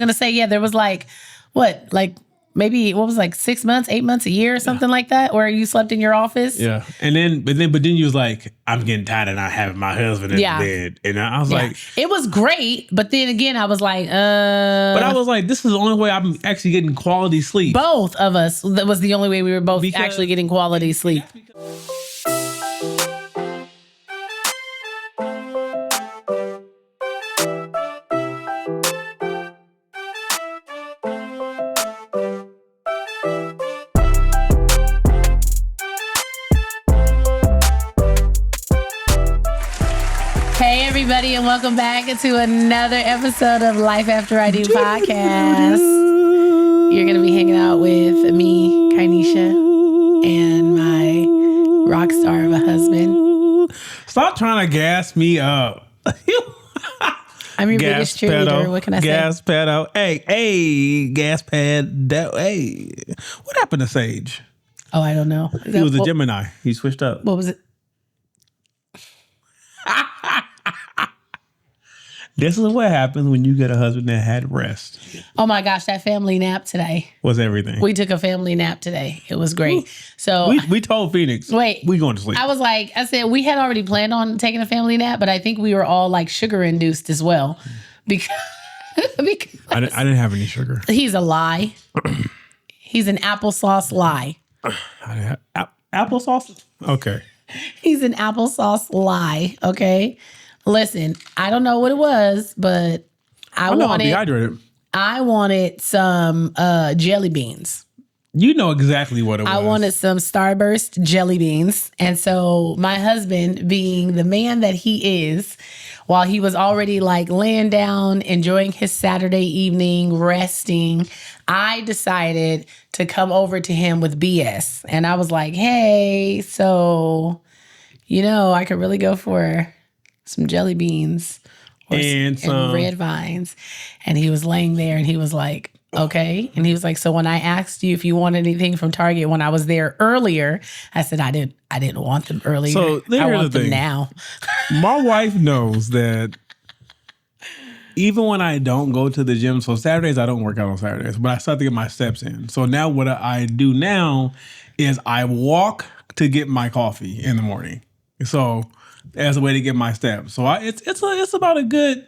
gonna say, yeah, there was like, maybe 6 months, 8 months, a year or something like that, where you slept in your office. Yeah. And then you was like, I'm getting tired of not having my husband in bed. And I was like, it was great. But then again, I was like, But I was like, this is the only way I'm actually getting quality sleep. Both of us. That was the only way we were both actually getting quality sleep. Everybody, and welcome back to another episode of Life After I Do podcast. You're going to be hanging out with me, Kynesha, and my rock star of a husband. Stop trying to gas me up. I'm your biggest cheerleader. Pedal, what can I say? Gas pedal. Hey, gas pad. Hey. What happened to Sage? Oh, I don't know. He was a Gemini. He switched up. What was it? This is what happens when you get a husband that had rest. Oh my gosh, that family nap today was everything. We took a family nap today. It was great. So we told Phoenix, wait, we going to sleep. I said we had already planned on taking a family nap, but I think we were all like sugar induced as well. Because I didn't have any sugar. He's a lie. He's an applesauce lie. Applesauce? Okay. He's an applesauce lie. Okay. Listen, I don't know what it was, but I wanted some jelly beans. You know exactly what it was. I wanted some Starburst jelly beans. And so my husband, being the man that he is, while he was already like laying down, enjoying his Saturday evening, resting, I decided to come over to him with BS. And I was like, hey, so, I could really go for some jelly beans and red vines. And he was laying there and he was like, okay. And he was like, so when I asked you if you wanted anything from Target when I was there earlier, I said, I didn't want them earlier. So I want them now. My wife knows that even when I don't go to the gym, so Saturdays, I don't work out on Saturdays, but I start to get my steps in. So now what I do now is I walk to get my coffee in the morning. So as a way to get my steps. So it's about a good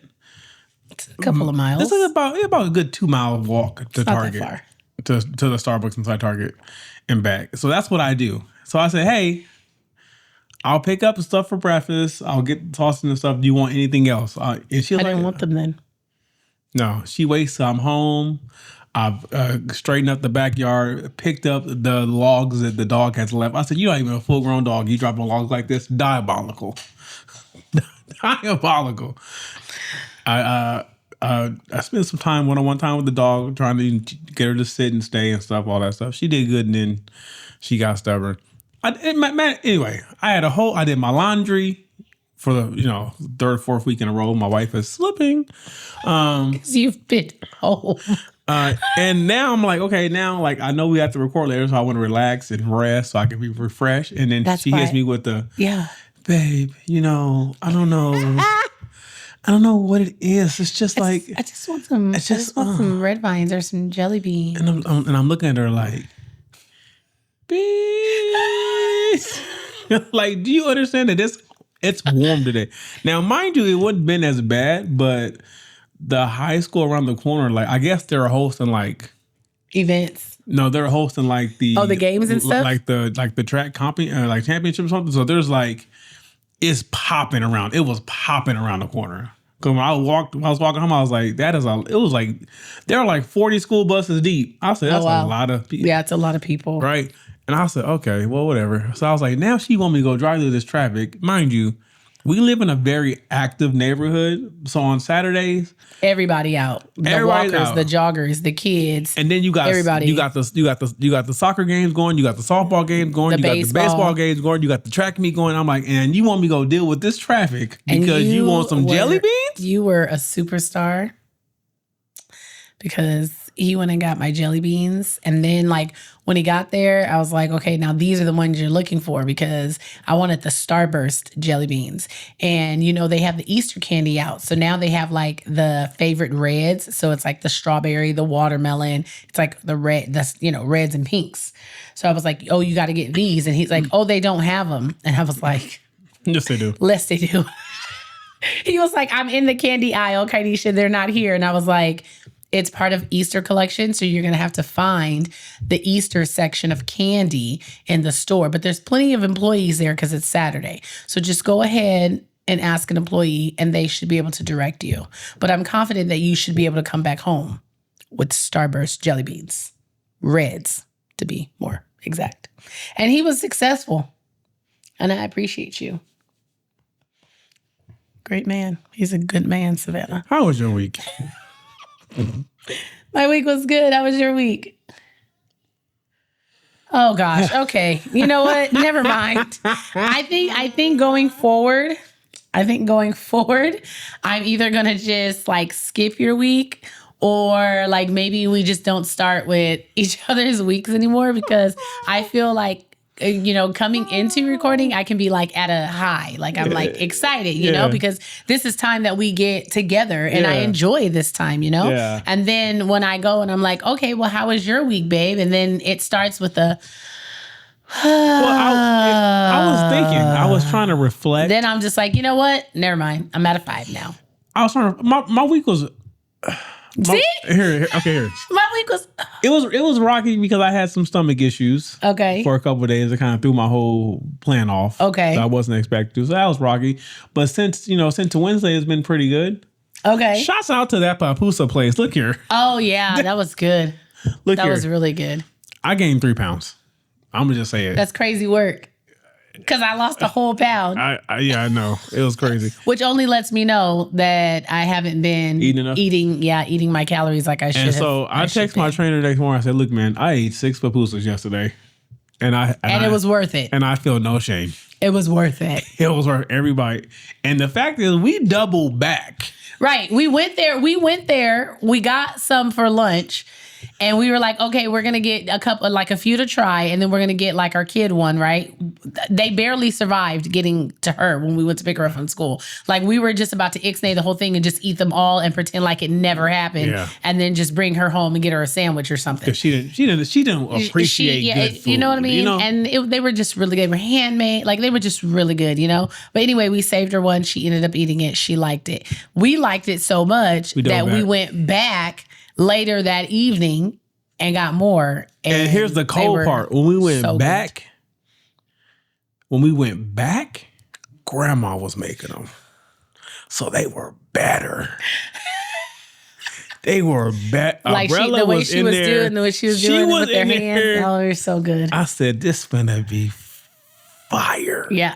couple of miles. It's about a good 2 mile walk to Target, to the Starbucks inside Target and back. So that's what I do. So I say, hey, I'll pick up the stuff for breakfast. I'll get tossed and stuff. Do you want anything else? And she I didn't want them then. No, she waits till I'm home. I've straightened up the backyard, picked up the logs that the dog has left. I said, you're not even a full-grown dog. You dropping logs like this? Diabolical. Diabolical. I spent some time, one-on-one time with the dog, trying to get her to sit and stay and stuff, all that stuff. She did good, and then she got stubborn. Anyway, I did my laundry for the third, fourth week in a row. My wife is slipping. Because you've been home. And now I'm like, okay, now like I know we have to record later, so I want to relax and rest so I can be refreshed. And then she hits me with the, babe, I don't know. I don't know what it is. It's just I just want some. Some red vines or some jelly beans. And I'm looking at her like, bitch. Like, do you understand that it's warm today? Now, mind you, it wouldn't have been as bad, but the high school around the corner, like I guess they're hosting like events. No, they're hosting like the games and stuff, like the track like championship or something. So there's like it's popping around. It was popping around the corner. Because when I was walking home, I was like, it was like there are like 40 school buses deep. I said that's a lot of people. Yeah, it's a lot of people, right? And I said, okay, well, whatever. So I was like, now she want me to go drive through this traffic, mind you. We live in a very active neighborhood. So on Saturdays, everybody out. The walkers, out. The joggers, the kids. And then you got everybody. You got the soccer games going, you got the softball games going, got the baseball games going, you got the track meet going. I'm like, and you want me to go deal with this traffic because you want some jelly beans? You were a superstar because he went and got my jelly beans. And then like when he got there, I was like, okay, now these are the ones you're looking for because I wanted the Starburst jelly beans. And, you know, they have the Easter candy out. So now they have like the favorite reds. So it's like the strawberry, the watermelon. It's like the red, that's, you know, reds and pinks. So I was like, oh, you got to get these. And he's like, oh, they don't have them. And I was like, yes, they do. yes, they do. He was like, I'm in the candy aisle, Kynesha, they're not here. And I was like, it's part of Easter collection, so you're going to have to find the Easter section of candy in the store. But there's plenty of employees there because it's Saturday. So just go ahead and ask an employee, and they should be able to direct you. But I'm confident that you should be able to come back home with Starburst jelly beans. Reds, to be more exact. And he was successful, and I appreciate you. Great man. He's a good man, Savannah. How was your week? My week was good. How was your week? Oh gosh. Okay. You know what? Never mind. I think going forward, I'm either gonna just like skip your week, or like maybe we just don't start with each other's weeks anymore, because I feel like, you know, coming into recording, I can be like at a high. Like I'm like excited, you know, because this is time that we get together and I enjoy this time, you know? Yeah. And then when I go and I'm like, okay, well, how was your week, babe? And then it starts with a, Well, I was thinking, I was trying to reflect. then I'm just like, you know what? Never mind. I'm at a 5 now. I was trying to, my week was, See? here. My week was, It was rocky because I had some stomach issues. okay. For a couple of days. It kind of threw my whole plan off. Okay. That I wasn't expecting to. So that was rocky. But since Wednesday has been pretty good. Okay. Shouts out to that Papusa place. Look here. Oh yeah, that was good. Look That here. was really good. I gained 3 pounds. I'm gonna just say it. That's crazy work. Because I lost a whole pound. I know. It was crazy. Which only lets me know that I haven't been Eating enough? eating my calories like I should have. And so I text my trainer next morning. I said, "Look, man, I ate 6 pupusas yesterday, and it was worth it. And I feel no shame. It was worth it. It was worth every bite. And the fact is, we doubled back. Right. We went there. We got some for lunch. And we were like, okay, we're going to get a few to try. And then we're going to get like our kid one, right? They barely survived getting to her when we went to pick her up from school. Like we were just about to ixnay the whole thing and just eat them all and pretend like it never happened. Yeah. And then just bring her home and get her a sandwich or something. Because she didn't appreciate good food. You know what I mean? You know? And they were just really good. They were handmade. Like they were just really good, you know? But anyway, we saved her one. She ended up eating it. She liked it. We liked it so much that we went back later that evening and got more. And here's the cold part. When we went back, Grandma was making them. So they were better. They were better. Like the way she was doing it with their hands. Oh, they were so good. I said, this finna be fire. Yeah.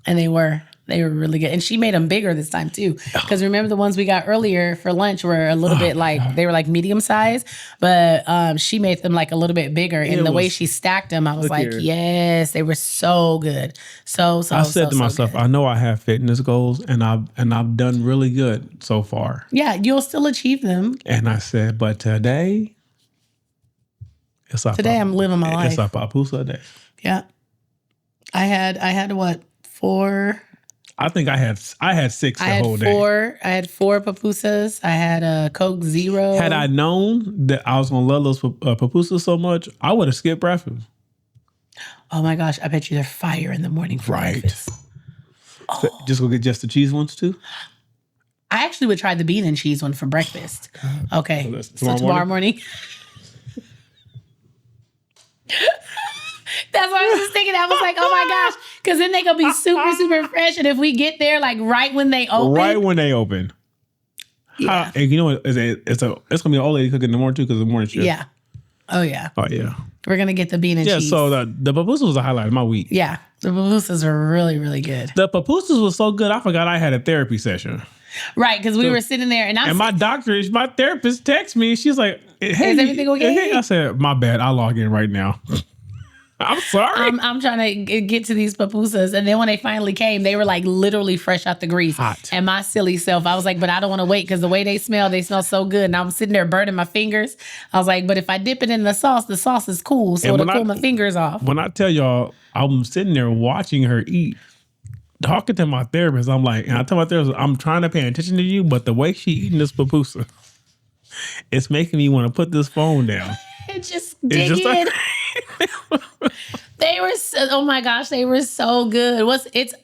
And they were. They were really good. And she made them bigger this time too. Because remember the ones we got earlier for lunch were a little bit like, they were like medium size, but she made them like a little bit bigger. And the way she stacked them, I was like, yes, they were so good. I said to myself, I know I have fitness goals and I've done really good so far. Yeah, you'll still achieve them. And I said, but today, I'm living my life. It's a Papusa day. Yeah. I had what, 4? I think I had 6 the whole day. I had 4 pupusas. I had a Coke Zero. Had I known that I was going to love those pupusas so much, I would have skipped breakfast. Oh my gosh, I bet you they're fire in the morning for breakfast. So just go get just the cheese ones too? I actually would try the bean and cheese one for breakfast. Okay. So tomorrow morning? That's what I was just thinking. I was like, oh my gosh. Because then they going to be super, super fresh. And if we get there, like right when they open. Yeah. And you know what? It's going to be an old lady cooking in the morning too because of the morning shift. Yeah. Oh, yeah. Oh, yeah. We're going to get the bean and cheese. Yeah, so the pupusas was a highlight of my week. Yeah. The pupusas were really, really good. The pupusas was so good, I forgot I had a therapy session. Right, because we were sitting there and my therapist texted me. She's like, hey, is everything okay? I said, my bad. I'll log in right now. I'm sorry. I'm trying to get to these pupusas. And then when they finally came, they were like literally fresh out the grease. Hot. And my silly self, I was like, but I don't want to wait because the way they smell so good. And I'm sitting there burning my fingers. I was like, but if I dip it in the sauce is cool. So it'll cool my fingers off. When I tell y'all, I'm sitting there watching her eat, talking to my therapist. I'm like, and I tell my therapist, I'm trying to pay attention to you, but the way she eating this pupusa, it's making me want to put this phone down. Just dig in. They were oh my gosh, they were so good.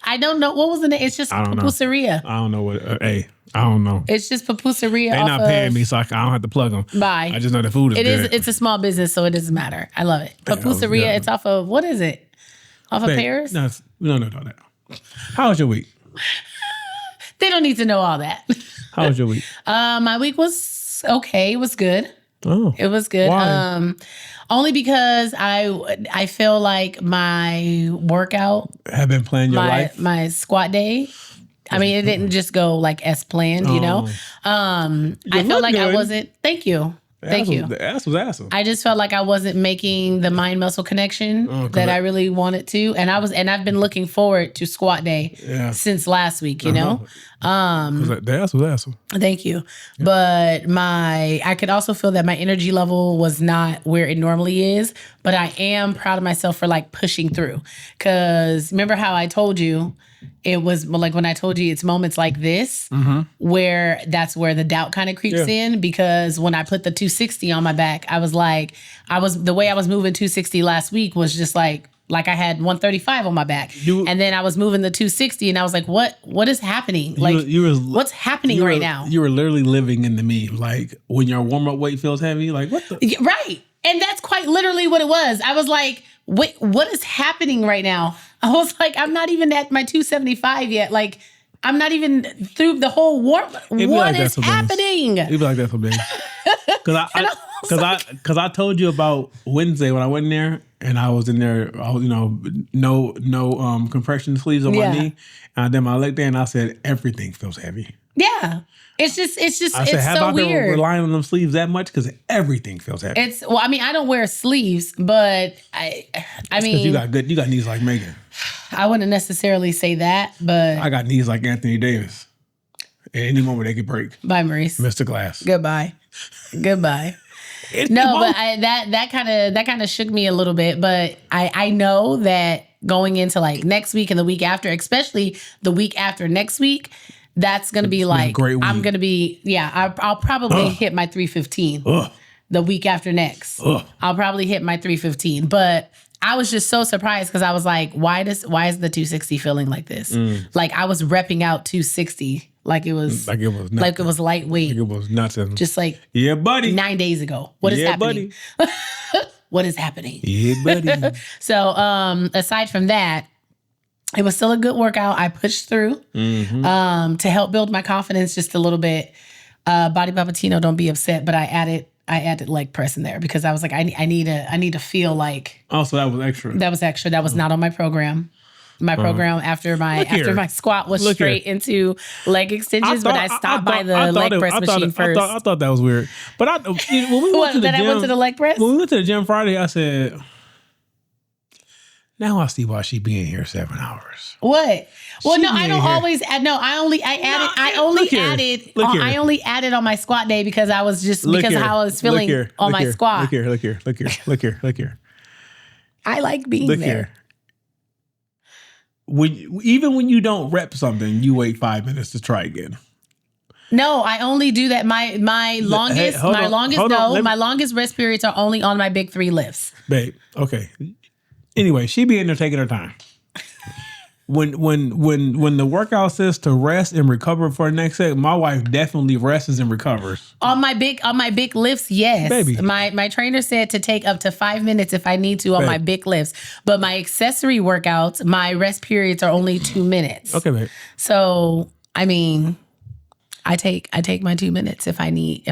I don't know what was the name. It's just pupuseria. I don't know what. I don't know. It's just pupuseria. They're not paying me, so I don't have to plug them. Bye. I just know the food is good. It's a small business, so it doesn't matter. I love it. Papuseria. It's off of what is it? Off of Paris? No, we don't know that. How was your week? They don't need to know all that. How was your week? My week was okay. It was good. Oh, it was good. Why? Only because I feel like my workout have been planning your life. My squat day. I mean, it didn't just go like as planned, you know. I felt like I wasn't. Thank you. Thank you. The ass was awesome. I just felt like I wasn't making the mind muscle connection that I really wanted to, and I've been looking forward to squat day since last week. You know, the ass was awesome. Thank you, but I could also feel that my energy level was not where it normally is. But I am proud of myself for like pushing through. Because remember how I told you. It was like when I told you it's moments like this where that's where the doubt kind of creeps in, because when I put the 260 on my back, I was like, the way I was moving 260 last week was just like I had 135 on my back. And then I was moving the 260 and I was like, what is happening? Like, what's happening right now? You were literally living in the meme. Like when your warm-up weight feels heavy, like what the? Right. And that's quite literally what it was. I was like, wait, what is happening right now? I was like, I'm not even at my 275 yet. Like, I'm not even through the whole warm. What is happening? It'd be like that for me. Because I told you about Wednesday when I went in there and I was in there, no compression sleeves on my knee. And I did my leg there and I said, everything feels heavy. Yeah. It's just, I said, it's have so I been weird. Relying on them sleeves that much? Because everything feels heavy. I mean, I don't wear sleeves, but I mean, you got knees like Megan. I wouldn't necessarily say that, but I got knees like Anthony Davis. At any moment they could break. Bye, Maurice. Mr. Glass. Goodbye. Goodbye. No, but that kind of shook me a little bit. But I know that going into like next week and the week after, especially the week after next week, that's going to be like, I'm going to be, I'll probably hit my 315 the week after next. I'll probably hit my 315. But I was just so surprised because I was like, why is the 260 feeling like this? Like I was repping out 260 like it was lightweight. Like it was nothing. Just like yeah, buddy. 9 days ago. What is happening? Buddy. What is happening? Yeah, buddy. So aside from that, it was still a good workout. I pushed through to help build my confidence just a little bit. Body Papatino, don't be upset, but I added leg press in there because I was like, I need to feel like. Oh, so that was extra. That was extra. That was not on my program. My program after my squat was straight into leg extensions, but I stopped by the leg press machine first. I thought that was weird. But when we went to the gym, I went to the leg press? When we went to the gym Friday, I said, now I see why she be in here 7 hours. What? Well, no, I don't always add. No, I only added on my squat day because I was just because of how I was feeling on my squat. Look here. I like being there. Here. Even when you don't rep something, you wait 5 minutes to try again. No, I only do that. My longest rest periods are only on my big 3 lifts. Babe, okay. Anyway, she be in there taking her time. When the workout says to rest and recover for the next set, my wife definitely rests and recovers. On my big lifts, yes. Baby. My trainer said to take up to 5 minutes if I need to on my big lifts. But my accessory workouts, my rest periods are only 2 minutes. Okay, babe. So I mean, I take my 2 minutes if I need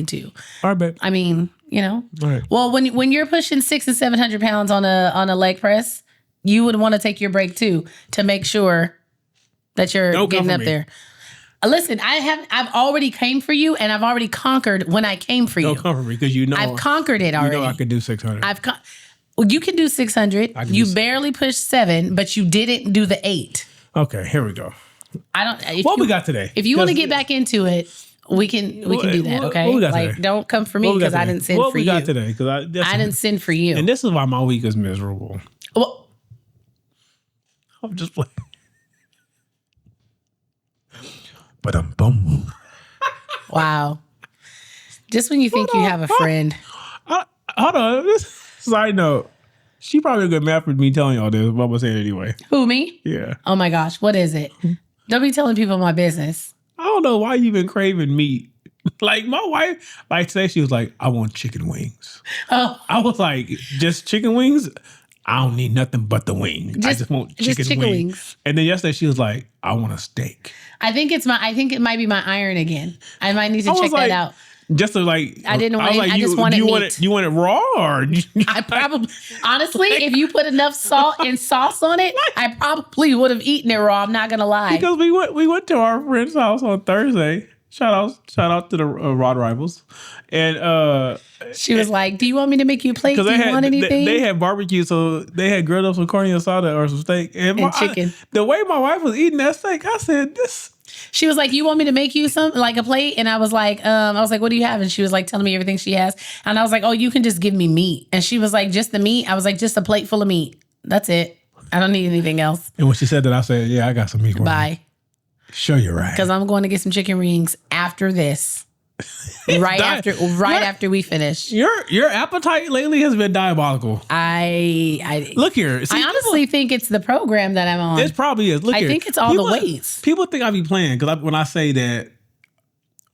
to. All right, babe. I mean, you know. All right. Well, when you're pushing 600 and 700 pounds on a leg press, you would want to take your break too to make sure that you're getting up there. Listen, I've already came for you, and I've already conquered when I came for you. Don't come for me because you know I've conquered it already. You know I could do 600. Well, you can do 600. You do barely pushed 7, but you didn't do the 8. Okay, here we go. I don't. What we got today? If you want to get back into it, we can do that. Okay. What we got like, today? don't come for me because I didn't send for you. What we got today? Because I didn't send for you. And this is why my week is miserable. Well, I'm just playing. But boom. Wow. Just when you think you have a friend. Hold on. Side note. She probably get mad for me telling y'all this, but I'm gonna say it anyway. Who, me? Yeah. Oh my gosh, what is it? Don't be telling people my business. I don't know why you been craving meat. Like my wife, like today she was like, I want chicken wings. Oh. I was like, just chicken wings? I don't need nothing but the wing. I just want chicken wings. And then yesterday she was like, I want a steak. I think it might be my iron again. I might need to check that out. Just to like, I didn't want. I just wanted meat. You want it raw or? I probably, honestly, if you put enough salt and sauce on it, I probably would have eaten it raw. I'm not gonna lie. Because we went to our friend's house on Thursday. Shout out to the Rod Rivals, and she was like, "Do you want me to make you a plate? Do you want anything?" They had barbecue, so they had grilled up some carne asada or some steak and chicken. The way my wife was eating that steak, I said this. She was like, "You want me to make you some like a plate?" And I was like, "What do you have?" And she was like, telling me everything she has. And I was like, "Oh, you can just give me meat." And she was like, "Just the meat?" I was like, "Just a plate full of meat. That's it. I don't need anything else." And when she said that, I said, "Yeah, I got some meat for Bye." Sure, you're right. Because I'm going to get some chicken wings after this. After we finish. Your appetite lately has been diabolical. I look here. See, I honestly think it's the program that I'm on. It probably is. Look here. I think it's all the weights. People think I be playing because when I say that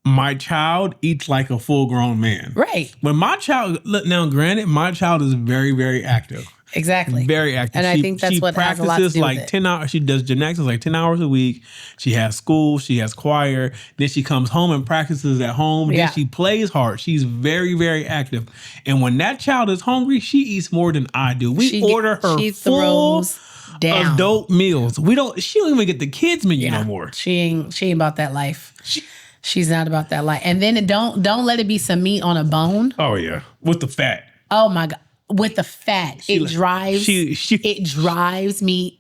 my child eats like a full grown man. Right. When my child, look now, granted, my child is very, very active. Exactly. Very active. And I think that's what has a lot to do like with it. 10 hours. She does gymnastics like 10 hours a week. She has school. She has choir. Then she comes home and practices at home. Yeah. Then she plays hard. She's very, very active. And when that child is hungry, she eats more than I do. We order her full adult meals. She don't even get the kids menu no more. She ain't about that life. She's not about that life. And then don't let it be some meat on a bone. Oh yeah. With the fat. Oh my God. With the fat, it drives me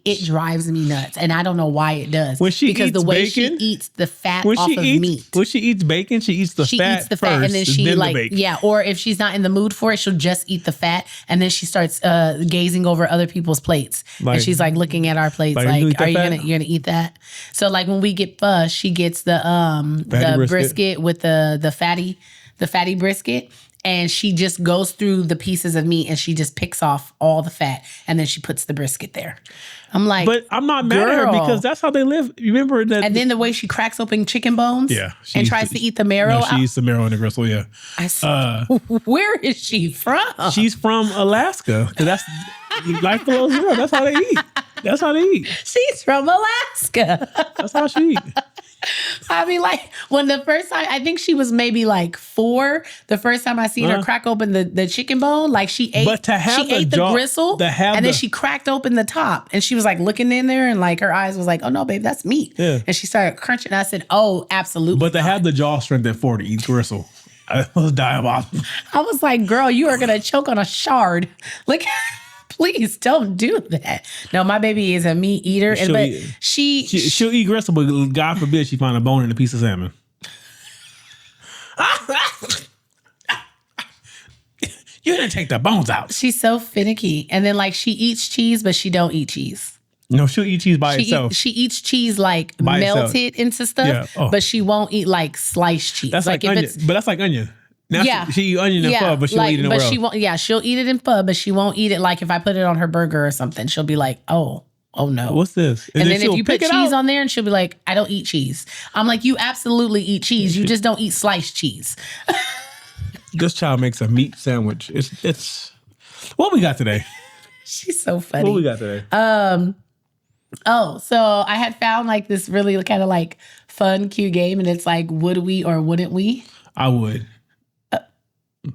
nuts, and I don't know why it does. Because the way she eats the fat off of meat. When she eats bacon, she eats the fat first, and then she the or if she's not in the mood for it, she'll just eat the fat, and then she starts gazing over other people's plates, and she's like looking at our plates, like are you gonna eat that? So like when we get pho, she gets the brisket with the fatty brisket. And she just goes through the pieces of meat and she just picks off all the fat and then she puts the brisket there. I'm like, but I'm not mad at her because that's how they live. You remember that? And then the way she cracks open chicken bones, and tries to eat the marrow. No, she eats the marrow and the gristle. Yeah. Where is she from? She's from Alaska. That's life below zero. That's how they eat. That's how they eat. She's from Alaska. That's how she eat. I mean, like, when the first time, I think she was maybe like 4, the first time I seen her crack open the chicken bone, like she ate, the gristle, and then she cracked open the top, and she was like looking in there, and like her eyes was like, oh no, babe, that's meat. Yeah. And she started crunching, and I said, oh, absolutely. But to have the jaw strength at 40 eats gristle. It was diabolical. I was like, girl, you are going to choke on a shard. Like, please don't do that. No, my baby is a meat eater. She'll eat gristle, but God forbid she find a bone in a piece of salmon. You didn't take the bones out. She's so finicky. And then like she eats cheese, but she don't eat cheese. No, she'll eat cheese by itself. She eats cheese like by melted itself. Into stuff, but she won't eat like sliced cheese. That's like onion. But that's like onion. Now she eat onion in pho, but she won't eat it nowhere else. She'll eat it in pho, but she won't eat it like if I put it on her burger or something. She'll be like, oh no. What's this? And then if you put cheese on there and she'll be like, I don't eat cheese. I'm like, you absolutely eat cheese. You just don't eat sliced cheese. This child makes a meat sandwich. It's what we got today. She's so funny. What we got today? So I had found like this really kind of like fun, cute game, and it's like, would we or wouldn't we? I would.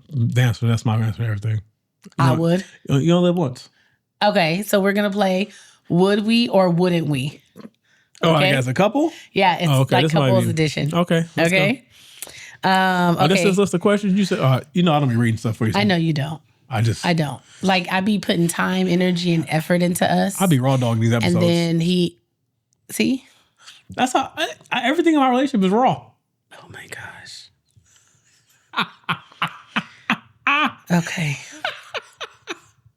That's my answer to everything. I would. You only live once. Okay, so we're gonna play would we or wouldn't we? Oh, okay. Like as a couple? Yeah, it's like couples edition. Okay. Okay. This is the list of questions you said. I don't be reading stuff for you. I know you don't. I don't. Like, I be putting time, energy, and effort into us. I'll be raw dog these episodes. And then see? That's how everything in my relationship is raw. Oh my gosh. Okay.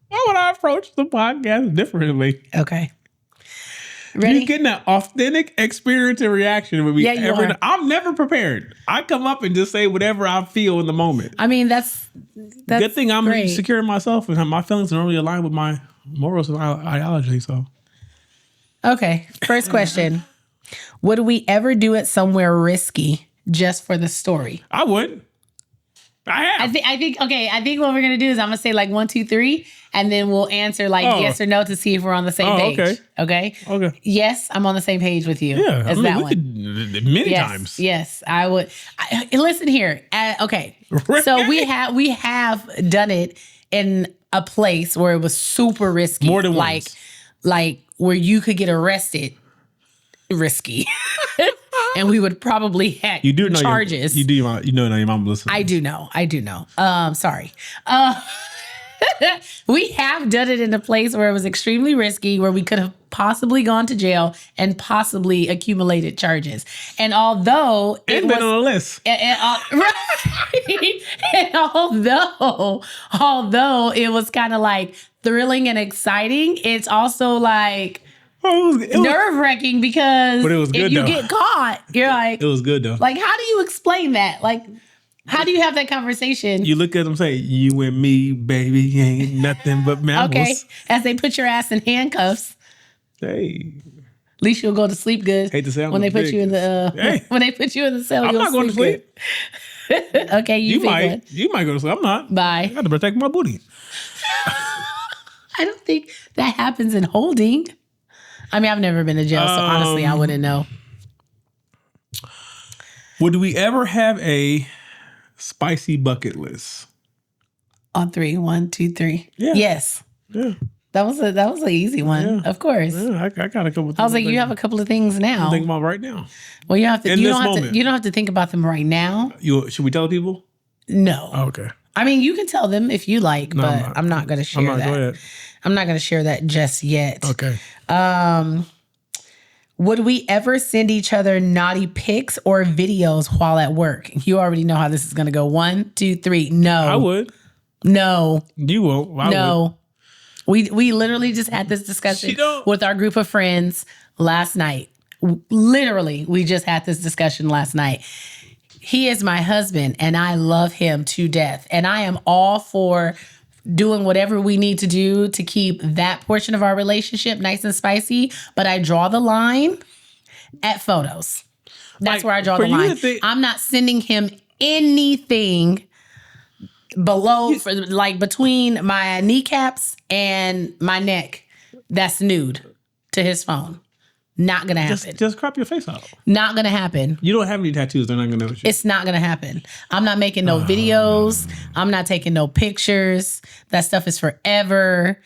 Why would I approach the podcast differently? Okay. Ready? You're getting an authentic experience and reaction with me. Yeah, you are. I'm never prepared. I come up and just say whatever I feel in the moment. I mean, that's good thing I'm great. secure in myself and my feelings don't really align with my morals and ideology. So, okay. First question: would we ever do it somewhere risky just for the story? I would. I have. I think. Okay. I think what we're gonna do is I'm gonna say like 1, 2, 3, and then we'll answer like yes or no to see if we're on the same page. Okay. Okay. Yes, I'm on the same page with you. Yeah, as that one. Many times. Yes, I would. Listen here. Okay. So we have done it in a place where it was super risky. More than once. Like where you could get arrested. Risky. And we would probably have charges. You know your mom listens. I do know. Sorry. We have done it in a place where it was extremely risky, where we could have possibly gone to jail and possibly accumulated charges. And although it's been on the list, right, and although it was kind of like thrilling and exciting, it's also like nerve-wracking because but it was good, if you though. get caught, you're like, it was good though. Like, how do you explain that? Like, how do you have that conversation? You look at them say, "You and me, baby, ain't nothing but mammals." Okay, as they put your ass in handcuffs. Hey, at least you'll go to sleep good. Hate to say when they put you in the when they put you in the cell. I'm not going to sleep. Okay, you might go to sleep. I'm not. Bye. I got to protect my booty. I don't think that happens in holding. I mean, I've never been to jail, so honestly, I wouldn't know. Would we ever have a spicy bucket list? On 3, 1, 2, 3. Yeah. Yes. Yeah. That was an easy one. Yeah. Of course. Yeah, I got a couple. I was like, you have a couple of things now. I'm thinking about right now. Well, you have to. You don't have to think about them right now. Should we tell people? No. Oh, okay. I mean, you can tell them if you like, no, but I'm not going to share that. Go ahead. I'm not going to share that just yet. Okay. Would we ever send each other naughty pics or videos while at work? You already know how this is going to go. 1, 2, 3. No. I would. No. You won't. No. We literally just had this discussion with our group of friends last night. Literally, we just had this discussion last night. He is my husband, and I love him to death. And I am all for doing whatever we need to do to keep that portion of our relationship nice and spicy. But I draw the line at photos. That's where I draw the line. I'm not sending him anything below, between my kneecaps and my neck that's nude to his phone. Not gonna happen. Just crop your face out. Not gonna happen. You don't have any tattoos. They're not gonna know what you. It's not gonna happen. I'm not making no videos. I'm not taking no pictures. That stuff is forever.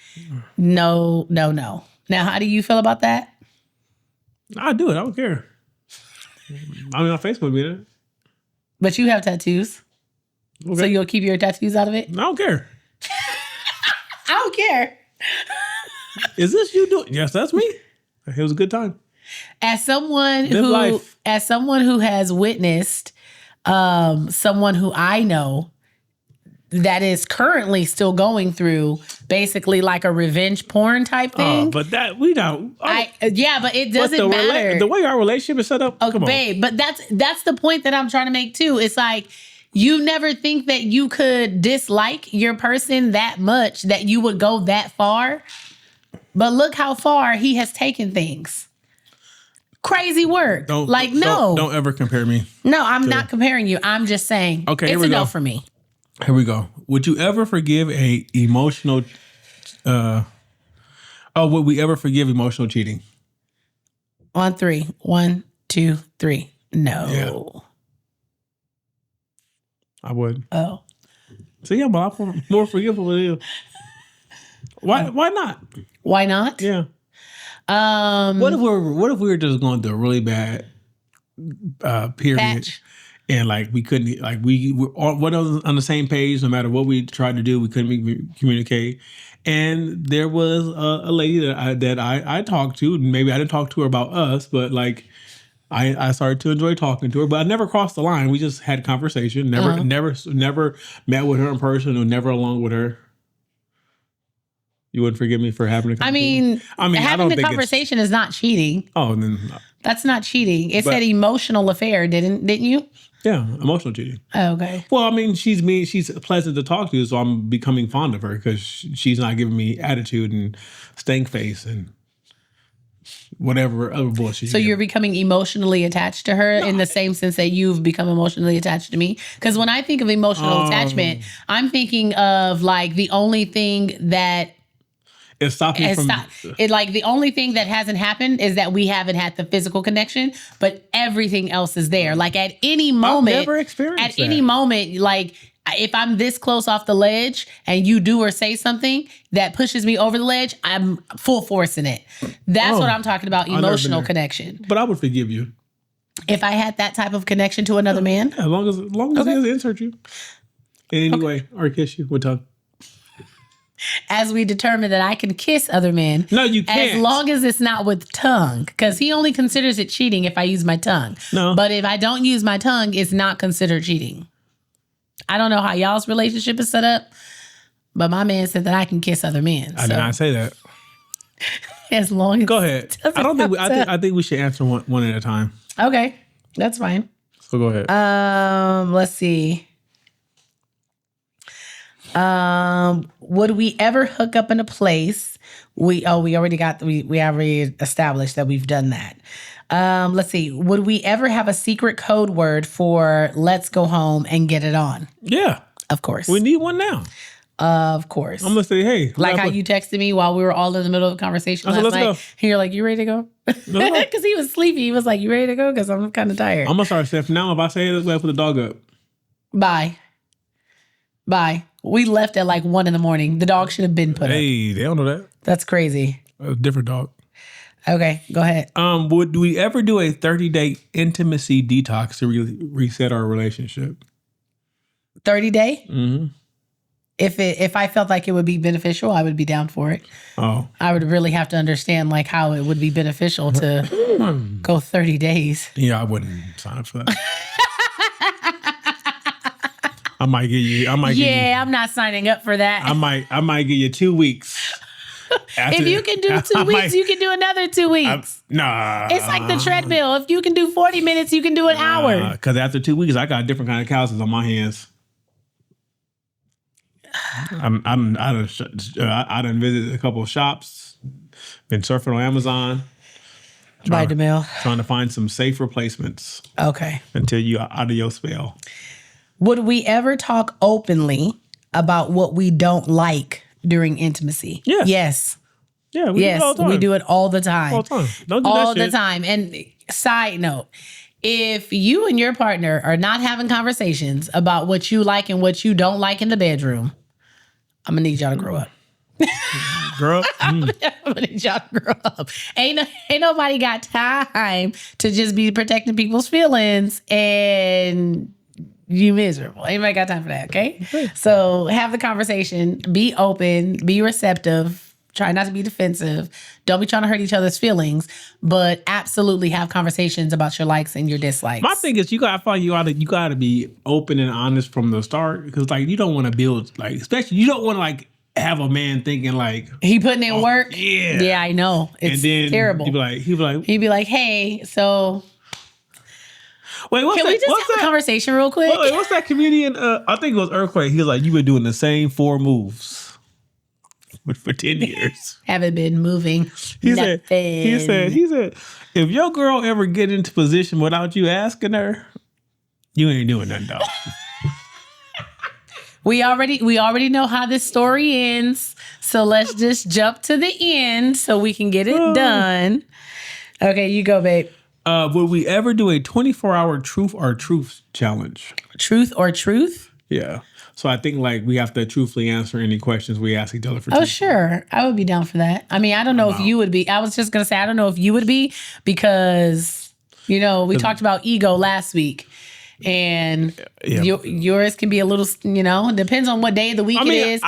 No. Now, how do you feel about that? I do it. I don't care. I mean, on Facebook, man. But you have tattoos. Okay. So you'll keep your tattoos out of it? I don't care. I don't care. Is this you doing? Yes, that's me. It was a good time. As someone who has witnessed someone who I know that is currently still going through basically like a revenge porn type thing. But that we don't. But it doesn't matter. The way our relationship is set up. Okay, babe, but that's the point that I'm trying to make too. It's like you never think that you could dislike your person that much that you would go that far. But look how far he has taken things. Crazy work. Don't ever compare me. No, I'm not comparing you. I'm just saying it's a no for me. Here we go. Would you ever forgive would we ever forgive emotional cheating? On 3. 1, 2, 3. No. Yeah. I would. Oh. So yeah, I'm a lot more forgivable than you. Why not? Why not? Yeah. What if we were just going through a really bad period, And like we couldn't, like we were on the same page. No matter what we tried to do, we couldn't communicate. And there was a lady that I talked to. Maybe I didn't talk to her about us, but like I started to enjoy talking to her. But I never crossed the line. We just had conversation. Never met with her in person or never along with her. You wouldn't forgive me for having a conversation? I mean, having the conversation is not cheating. Oh, then that's not cheating. It said emotional affair, didn't you? Yeah, emotional cheating. Oh, okay. Well, I mean, she's pleasant to talk to, so I'm becoming fond of her because she's not giving me attitude and stank face and whatever other bullshit. So you're becoming emotionally attached to her in the same sense that you've become emotionally attached to me? Because when I think of emotional attachment, I'm thinking of like the only thing that it's stopping from like the only thing that hasn't happened is that we haven't had the physical connection, but everything else is there. Like at any moment, I've never experienced any moment, like if I'm this close off the ledge and you do or say something that pushes me over the ledge, I'm full force in it. That's what I'm talking about, emotional connection. But I would forgive you if I had that type of connection to another man. Yeah, as long as he doesn't insert you in any way or kiss you with tongue. As we determine that I can kiss other men. No, you can't. As long as it's not with tongue. Because he only considers it cheating if I use my tongue. No. But if I don't use my tongue, it's not considered cheating. I don't know how y'all's relationship is set up, but my man said that I can kiss other men. I did not say that. As long as... Go ahead. I think we should answer one at a time. Okay. That's fine. So go ahead. Let's see. Would we ever hook up in a place? We already established that we've done that. Let's see. Would we ever have a secret code word for let's go home and get it on? Yeah. Of course. We need one now. Of course. I'm going to say, hey. Like how you texted me while we were all in the middle of a conversation last night. Go. And you're like, you ready to go? Because he was sleepy. He was like, you ready to go? Because I'm kind of tired. I'm going to start saying, from now on, if I say it, we'll put the dog up. Bye. We left at like 1 a.m. The dog should have been put up. Hey, they don't know that. That's crazy. A different dog. Okay, go ahead. Would we ever do a 30-day intimacy detox to reset our relationship? 30-day? Mm-hmm. If I felt like it would be beneficial, I would be down for it. Oh. I would really have to understand like how it would be beneficial to go 30 days. Yeah, I wouldn't sign up for that. I might give you. I'm not signing up for that. I might give you 2 weeks. If you can do 2 weeks, you can do another 2 weeks. Nah. It's like the treadmill. If you can do 40 minutes, you can do an hour. Because after 2 weeks, I got a different kind of calluses on my hands. I done visited a couple of shops. Been surfing on Amazon. By the mail. Trying to find some safe replacements. Okay. Until you are out of your spell. Would we ever talk openly about what we don't like during intimacy? Yes. Yeah, we do it all the time. We do it all the time. All the time. Don't do all that shit. the time. And side note, if you and your partner are not having conversations about what you like and what you don't like in the bedroom, I'm going to need y'all to grow up. Grow up? I'm gonna need y'all to grow up. Ain't nobody got time to just be protecting people's feelings and you miserable. Ain't nobody got time for that, okay? So have the conversation, be open, be receptive, try not to be defensive. Don't be trying to hurt each other's feelings, but absolutely have conversations about your likes and your dislikes. My thing is you gotta be open and honest from the start. Because like you don't want to build like, especially you don't want to like have a man thinking like he putting in work. Yeah, I know. It's terrible. He'd be like, hey, so wait, can we just have a conversation real quick? Wait, what's that comedian? I think it was Earthquake. He was like, you've been doing the same 4 moves for 10 years. Haven't been moving. He said, if your girl ever get into position without you asking her, you ain't doing nothing, dog. We already know how this story ends. So let's just jump to the end so we can get it done. Okay, you go, babe. Would we ever do a 24-hour truth or truth challenge? Truth or truth? Yeah. So I think like we have to truthfully answer any questions we ask each other for. Oh, sure. I would be down for that. I mean, I don't know if you would be. I was just going to say, I don't know if you would be because, we talked about ego last week. and yours can be a little, depends on what day of the week it is.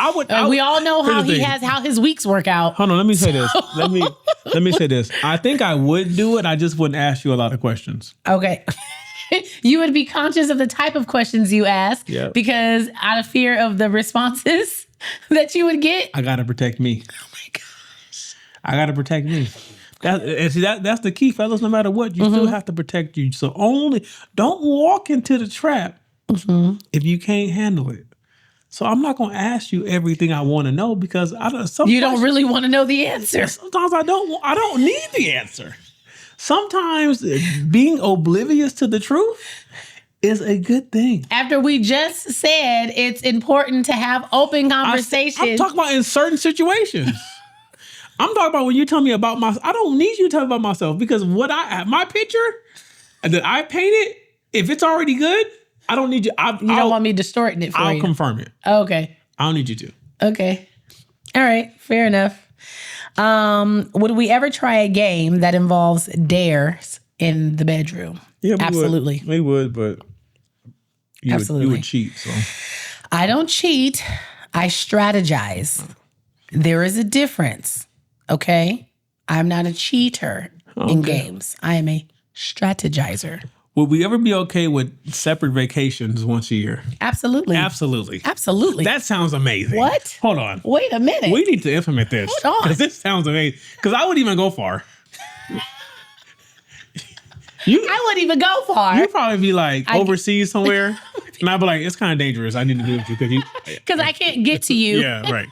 We all know how his weeks work out. Hold on, let me say this. Let me say this. I think I would do it. I just wouldn't ask you a lot of questions. Okay. You would be conscious of the type of questions you ask because out of fear of the responses that you would get. I gotta protect me. Oh my gosh. I gotta protect me. That's the key, fellas. No matter what, you still have to protect you. So don't walk into the trap if you can't handle it. So I'm not gonna ask you everything I want to know because you don't really want to know the answer. Sometimes I don't need the answer. Sometimes being oblivious to the truth is a good thing. After we just said it's important to have open conversations. I'm talking about in certain situations. I'm talking about when you tell me about myself. I don't need you to tell me about myself because my picture that I painted, if it's already good, I don't need you. You don't want me distorting it for you. I'll confirm it. Okay. I don't need you to. Okay. All right. Fair enough. Would we ever try a game that involves dares in the bedroom? Yeah, absolutely. We would, but you would cheat. So I don't cheat. I strategize. There is a difference. Okay? I'm not a cheater in games. I am a strategizer. Would we ever be okay with separate vacations once a year? Absolutely. Absolutely. Absolutely. That sounds amazing. What? Hold on. Wait a minute. We need to implement this. Hold on. Because this sounds amazing. Because I wouldn't even go far. I wouldn't even go far. You'd probably be like overseas somewhere. And I'd be like, it's kind of dangerous. I need to do it with you. Because I can't get to you. Yeah, right.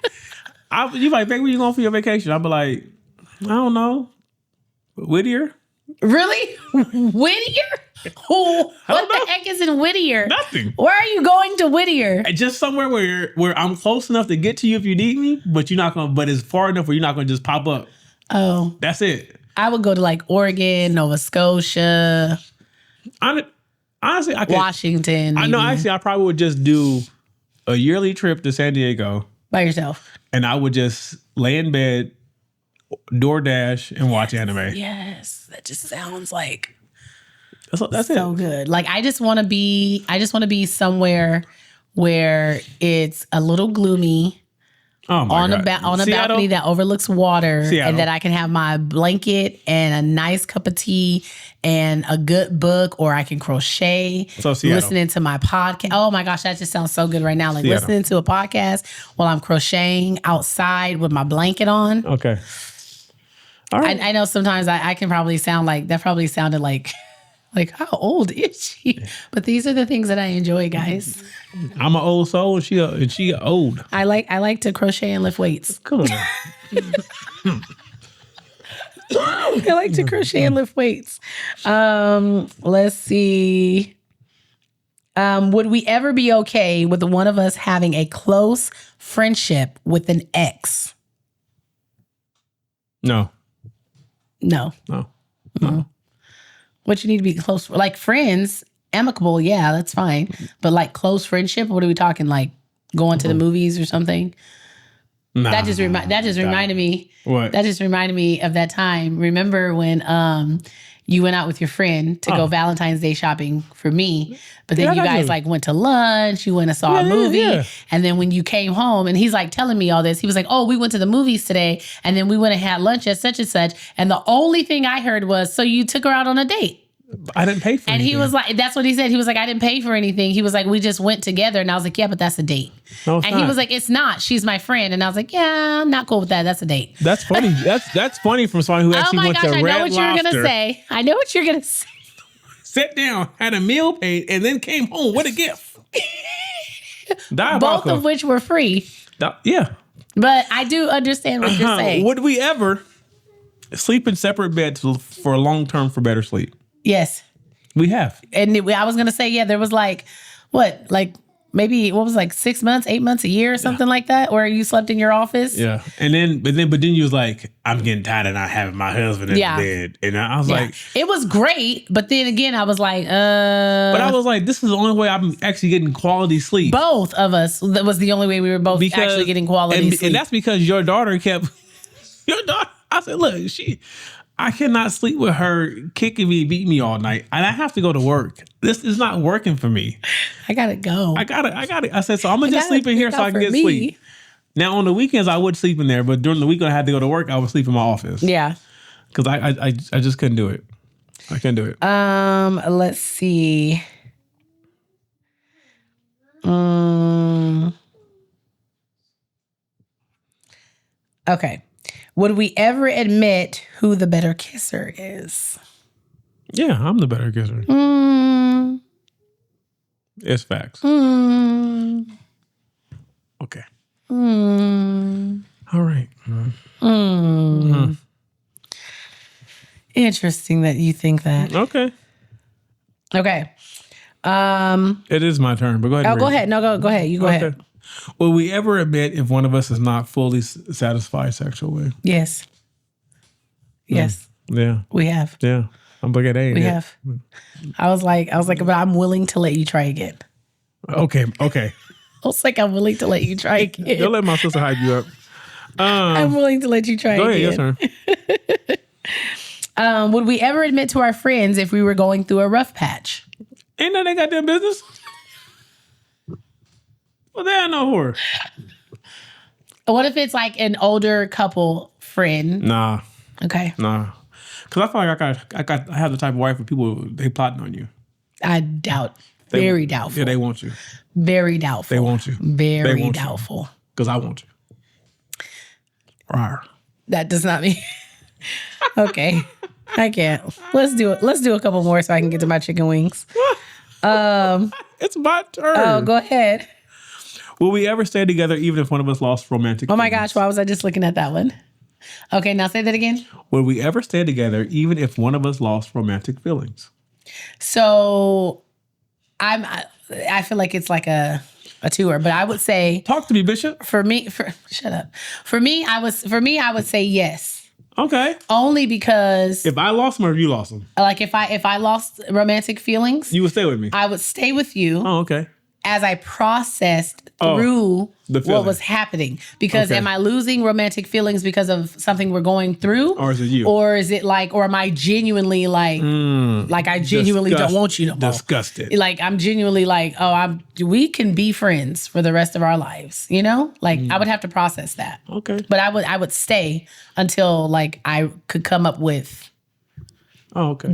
You like, babe, where you going for your vacation? I'd be like, I don't know. Whittier? Really? Whittier? What the heck is in Whittier? Nothing. Where are you going to Whittier? Just somewhere where I'm close enough to get to you if you need me, but you're not gonna. But it's far enough where you're not gonna just pop up. Oh, that's it. I would go to like Oregon, Nova Scotia. Honestly, I could, Washington. I know. Actually, I probably would just do a yearly trip to San Diego by yourself, and I would just lay in bed, DoorDash, and watch anime. Yes, that just sounds like. That's so it. Good. Like I just want to be somewhere where it's a little gloomy on a balcony that overlooks water, and that I can have my blanket and a nice cup of tea and a good book, or I can crochet, listening to my podcast. Oh my gosh, that just sounds so good right now. Like listening to a podcast while I'm crocheting outside with my blanket on. Okay. All right. I know sometimes I can probably sound like that. Probably sounded like how old is she? But these are the things that I enjoy, guys. I'm an old soul, and she old. I like to crochet and lift weights. Come on. I like to crochet and lift weights. Let's see. Would we ever be okay with one of us having a close friendship with an ex? No. No. No. Mm-hmm. What you need to be close, like friends, amicable, yeah, that's fine. But like close friendship, what are we talking? Like going to the movies or something? Nah, that just reminded me. What? That just reminded me of that time. Remember when you went out with your friend to go Valentine's Day shopping for me, but then you guys like went to lunch, you went and saw a movie, and then when you came home, and he's like telling me all this, he was like, "Oh, we went to the movies today, and then we went and had lunch at such and such," and the only thing I heard was, "So you took her out on a date?" I didn't pay for anything. And he was like, that's what he said. He was like, I didn't pay for anything. He was like, we just went together. And I was like, yeah, but that's a date. No, it's and not. He was like, it's not. She's my friend. And I was like, yeah, I'm not cool with that. That's a date. That's funny. That's funny from someone who actually went to Red Lobster. I know what you're going to say. I know what you're going to say. Sat down, had a meal paid, and then came home with a gift. Both of which were free. Yeah. But I do understand what you're saying. Would we ever sleep in separate beds for long term for better sleep? Yes. We have. And I was going to say, yeah, there was like 6 months, 8 months, a year or something like that, where you slept in your office. Yeah. And then, but then you was like, I'm getting tired of not having my husband in the bed. And I was like, it was great. But then again, I was like, But I was like, this is the only way I'm actually getting quality sleep. Both of us. That was the only way we were both actually getting quality sleep. And that's because your daughter I said, look, I cannot sleep with her kicking me, beating me all night, and I have to go to work. This is not working for me. I gotta go. I got it. I said, so I'm gonna just sleep in here so I can get sleep. Now on the weekends I would sleep in there, but during the week when I had to go to work, I would sleep in my office. Yeah. Because I just couldn't do it. I couldn't do it. Let's see. Okay. Would we ever admit who the better kisser is? Yeah, I'm the better kisser. It's facts. Okay. All right. Interesting that you think that. Okay. Okay. It is my turn, but go ahead. Oh, go ahead. No, go ahead. You go ahead. Will we ever admit if one of us is not fully satisfied sexually? Yes. Yes. Yeah. We have. Yeah. I'm looking at A. We have. I was like, but I'm willing to let you try again. Okay. I was like, I'm willing to let you try again. Don't let my sister hype you up. I'm willing to let you try go again. Go ahead. Yes, sir. Would we ever admit to our friends if we were going through a rough patch? Ain't none they got their business. Well, they ain't no whore. What if it's like an older couple friend? Nah. Okay. Nah. Because I feel like I have the type of wife where people, they plotting on you. I doubt. Very doubtful. Yeah, they want you. Very doubtful. They want you. Very doubtful. Because I want you. Rawr. That does not mean... Okay. I can't. Let's do it. Let's do a couple more so I can get to my chicken wings. It's my turn. Oh, go ahead. Will we ever stay together even if one of us lost romantic Oh my feelings? gosh, why was I just looking at that one? Okay, now say that again. Will we ever stay together even if one of us lost romantic feelings? So I feel like it's like a tour, but I would say Talk to me, Bishop. Shut up. For me, I would say yes. Okay. Only because If I lost them or if you lost them, like if I lost romantic feelings, you would stay with me. I would stay with you. Oh, okay. As I processed through what was happening. Because am I losing romantic feelings because of something we're going through? Or is it you? Or is it like, or am I genuinely like I genuinely don't want you no more? Disgusted. Like I'm genuinely like, we can be friends for the rest of our lives, you know? Like I would have to process that. Okay. But I would stay until like I could come up with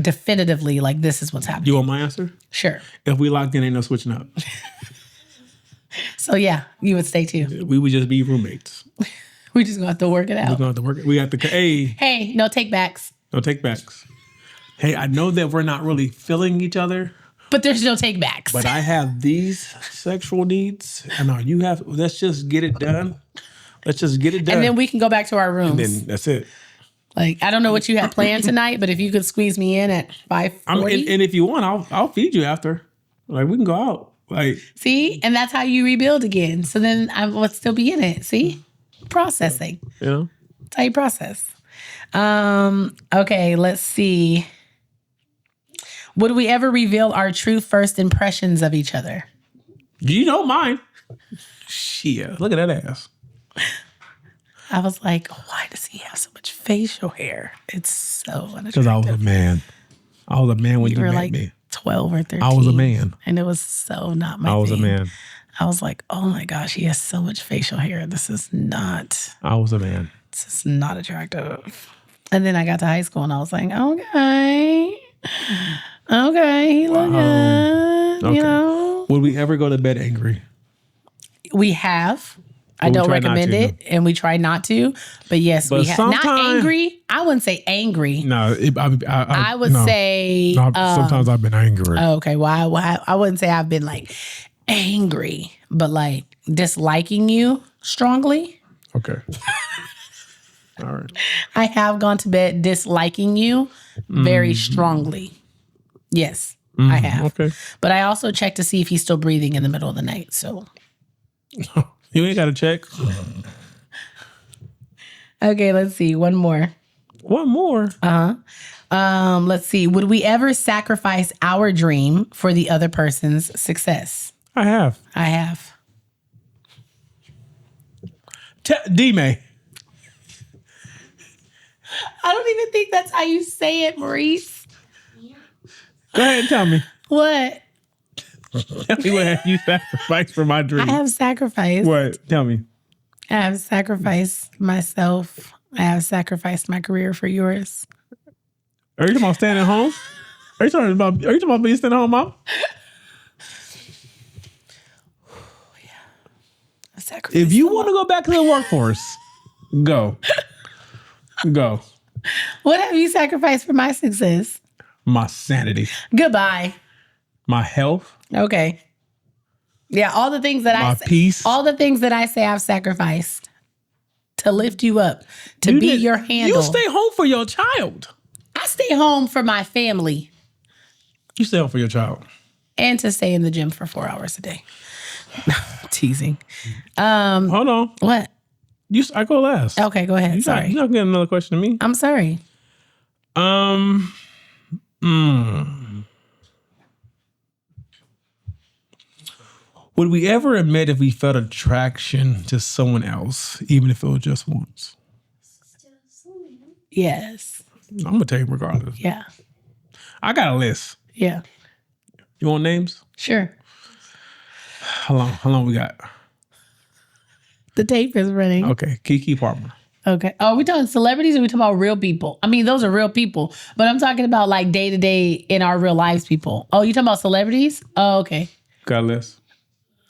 definitively like this is what's happening. You want my answer? Sure. If we locked in, ain't no switching up. So yeah, you would stay too. We would just be roommates. We just gonna have to work it out. We're gonna have to work it. We have to. Hey, no take backs. No take backs. Hey, I know that we're not really feeling each other, but there's no take backs. But I have these sexual needs, and you have. Let's just get it done. Let's just get it done, and then we can go back to our rooms. And then that's it. Like I don't know what you had planned tonight, but if you could squeeze me in at 5:40, and if you want, I'll feed you after. Like we can go out. Like see, and that's how you rebuild again. So then I would still be in it. See, processing. Yeah, that's how you process. Okay, let's see. Would we ever reveal our true first impressions of each other? You know mine. Shit, look at that ass. I was like, why does he have so much facial hair? It's so unattractive. Because I was a man. I was a man when you were met like me. 12 or 13. I was a man. And it was so not my thing. I was a man. I was like, oh my gosh, he has so much facial hair. This is not. I was a man. This is not attractive. And then I got to high school and I was like, okay, he look good. Okay. You know? Would we ever go to bed angry? We have. I don't recommend it, and we try not to. But yes, we have. Not angry. I wouldn't say angry. No, I would say. Sometimes I've been angry. Okay, well, I wouldn't say I've been like angry, but like disliking you strongly. Okay. All right. I have gone to bed disliking you very strongly. Yes, I have. Okay. But I also check to see if he's still breathing in the middle of the night. So. You ain't got to check. Okay, let's see. One more. Let's see. Would we ever sacrifice our dream for the other person's success? I have. D-May. I don't even think that's how you say it, Maurice. Go ahead and tell me. What? Tell me what have you sacrificed for my dream. I have sacrificed. What? Tell me. I have sacrificed myself. I have sacrificed my career for yours. Are you talking about staying at home? Are you talking about being staying at home, Mom? If you want to go back to the workforce, go. Go. What have you sacrificed for my success? My sanity. Goodbye. My health. Okay. Yeah, all the things that my peace. All the things that I say I've sacrificed to lift you up, to be your handle. You stay home for your child. I stay home for my family. You stay home for your child. And to stay in the gym for 4 hours a day. Teasing. Hold on. What? I go last. Okay, go ahead. Sorry. You're not getting another question to me. I'm sorry. Would we ever admit if we felt attraction to someone else, even if it was just once? Yes. I'm going to tell you regardless. Yeah. I got a list. Yeah. You want names? Sure. How long we got? The tape is running. Okay. Keke Palmer. Okay. Oh, are we talking celebrities or are we talking about real people? I mean, those are real people, but I'm talking about like day to day in our real lives people. Oh, you talking about celebrities? Oh, okay. Got a list?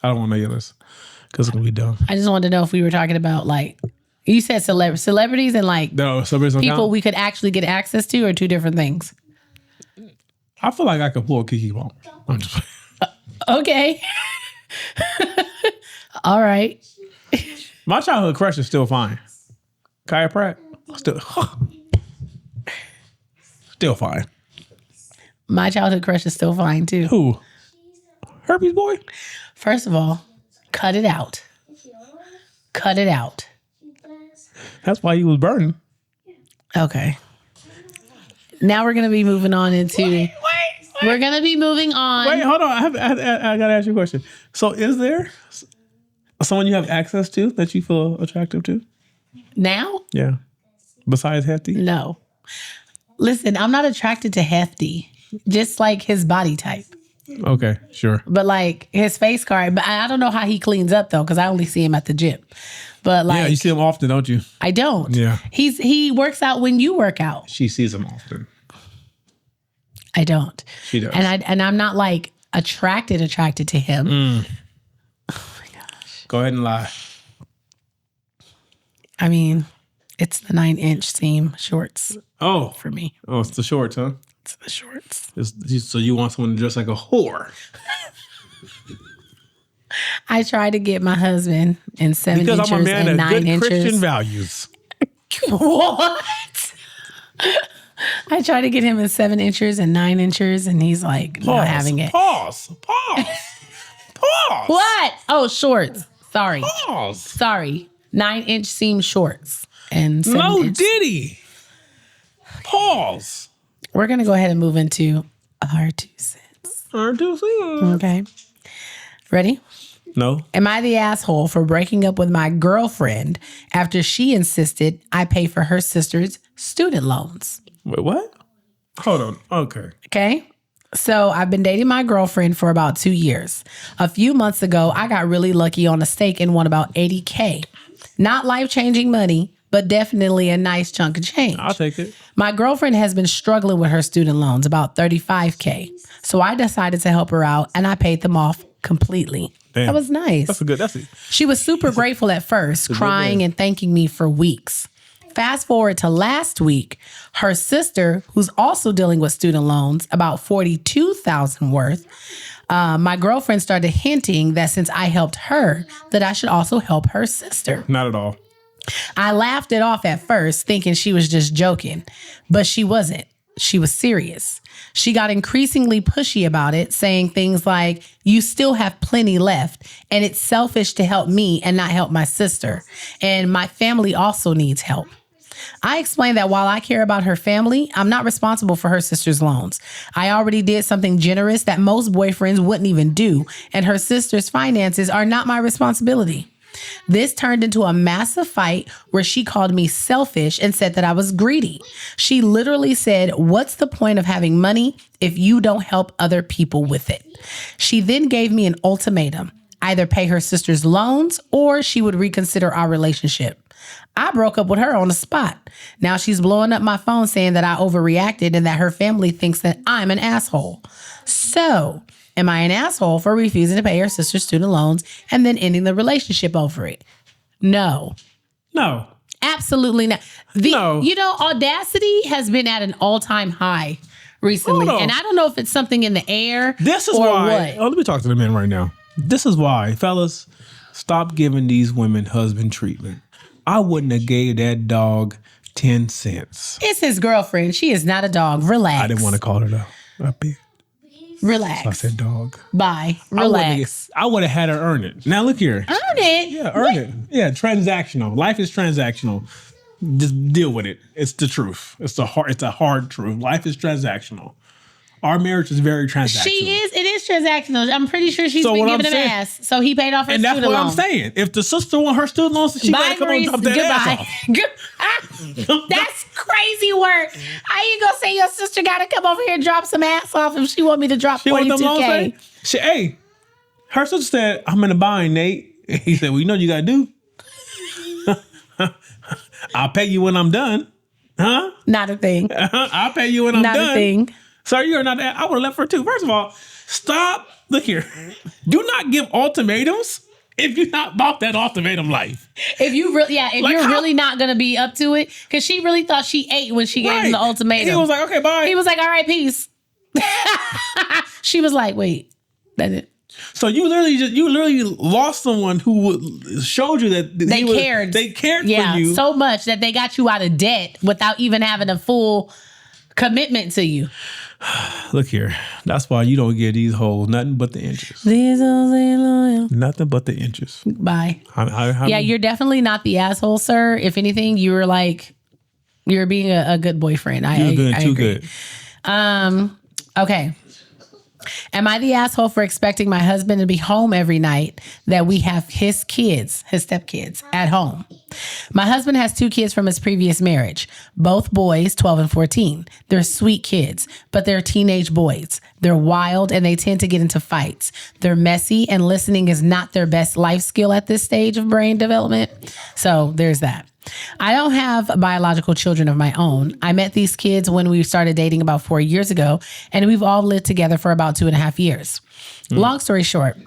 I don't want to know your list because it's going to be dumb. I just wanted to know if we were talking about like, you said celebrities and like no, celebrities don't people count? we could actually get access to or two different things? I feel like I could pull Keke Palmer. I'm just Okay. All right. My childhood crush is still fine. Kaya Pratt, still fine. My childhood crush is still fine too. Who? Herpes boy? First of all, cut it out. Cut it out. That's why he was burning. Okay. Now we're going to be moving on into... Wait. We're going to be moving on. Wait, hold on. I got to ask you a question. So is there someone you have access to that you feel attractive to? Now? Yeah. Besides Hefty? No. Listen, I'm not attracted to Hefty. Just like his body type. Okay, sure. But like his face card. But I don't know how he cleans up though, because I only see him at the gym. But like, yeah, you see him often, don't you? I don't. Yeah. He works out when you work out. She sees him often. I don't. She does. And I'm not like attracted to him. Oh my gosh. Go ahead and lie. I mean, it's the 9-inch seam shorts. Oh. For me. Oh, it's the shorts, huh? It's the shorts. So you want someone to dress like a whore? I try to get my husband in 7 because inches I'm a man and of 9 good inches. Christian values. What? I try to get him in 7 inches and 9 inches, and he's like not having it. Pause. What? Oh, shorts. Sorry. Pause. Sorry. 9-inch seam shorts and 7 No inch. Diddy. Pause. We're gonna go ahead and move into our 2 cents. Our 2 cents. Okay. Ready? No. Am I the asshole for breaking up with my girlfriend after she insisted I pay for her sister's student loans? Wait, what? Hold on. Okay. Okay. So I've been dating my girlfriend for about 2 years. A few months ago, I got really lucky on a stake and won about $80K. Not life-changing money, but definitely a nice chunk of change. I'll take it. My girlfriend has been struggling with her student loans, about $35K. So I decided to help her out and I paid them off completely. Damn. That was nice. That's it. She was super grateful at first, crying and thanking me for weeks. Fast forward to last week, her sister, who's also dealing with student loans, about $42,000 worth, my girlfriend started hinting that since I helped her, that I should also help her sister. Not at all. I laughed it off at first, thinking she was just joking, but she wasn't. She was serious. She got increasingly pushy about it, saying things like, you still have plenty left, and it's selfish to help me and not help my sister. And my family also needs help. I explained that while I care about her family, I'm not responsible for her sister's loans. I already did something generous that most boyfriends wouldn't even do, and her sister's finances are not my responsibility. This turned into a massive fight where she called me selfish and said that I was greedy. She literally said, "What's the point of having money if you don't help other people with it?" She then gave me an ultimatum: either pay her sister's loans or she would reconsider our relationship. I broke up with her on the spot. Now she's blowing up my phone saying that I overreacted and that her family thinks that I'm an asshole. So, am I an asshole for refusing to pay her sister's student loans and then ending the relationship over it? No. No. Absolutely not. No. You know, audacity has been at an all-time high recently. Hold on. And I don't know if it's something in the air This is or why. what. Oh, let me talk to the men right now. This is why, fellas, stop giving these women husband treatment. I wouldn't have gave that dog 10 cents. It's his girlfriend. She is not a dog. Relax. I didn't want to call her a bitch. Relax. I said dog. Bye. Relax. I would have had her earn it. Now look here. Earn it? Yeah, earn it. Yeah, transactional. Life is transactional. Just deal with it. It's the truth. It's a hard truth. Life is transactional. Our marriage is very transactional. It is transactional. I'm pretty sure she's So been what giving I'm him saying- ass. So he paid off her And that's student what I'm loan. saying. If the sister want her student loans, she Bye, gotta come on Maurice. and drop that ass Goodbye. off. That's crazy work. How you gonna say your sister gotta come over here and drop some ass off if she want me to drop See what them loans 42K? say? Hey, her sister said, "I'm in the bind, Nate." He said, "Well, you know what you gotta do. I'll pay you when I'm done." Huh? Not a thing. I'll pay you when I'm Not done. a thing. Sir, you're not that. I would have left her too. First of all, stop. Look here. Do not give ultimatums if you're not about that ultimatum life. If you really, if Like you're how- really not gonna be up to it, because she really thought she ate when she gave him the ultimatum. He was like, okay, bye. He was like, all right, peace. She was like, wait, that's it. So you literally lost someone who showed you that They cared. They cared Yeah, for you. so much that they got you out of debt without even having a full commitment to you. Look here. That's why you don't give these hoes nothing but the inches. These hoes ain't loyal. Nothing but the inches. Bye. How Yeah, you're definitely not the asshole, sir. If anything, you were like, you're being a good boyfriend. You're doing I too agree. good. Okay. Am I the asshole for expecting my husband to be home every night that we have his stepkids, at home? My husband has 2 kids from his previous marriage, both boys, 12 and 14. They're sweet kids, but they're teenage boys. They're wild and they tend to get into fights. They're messy and listening is not their best life skill at this stage of brain development. So there's that. I don't have biological children of my own. I met these kids when we started dating about 4 years ago, and we've all lived together for about 2.5 years. Long story short,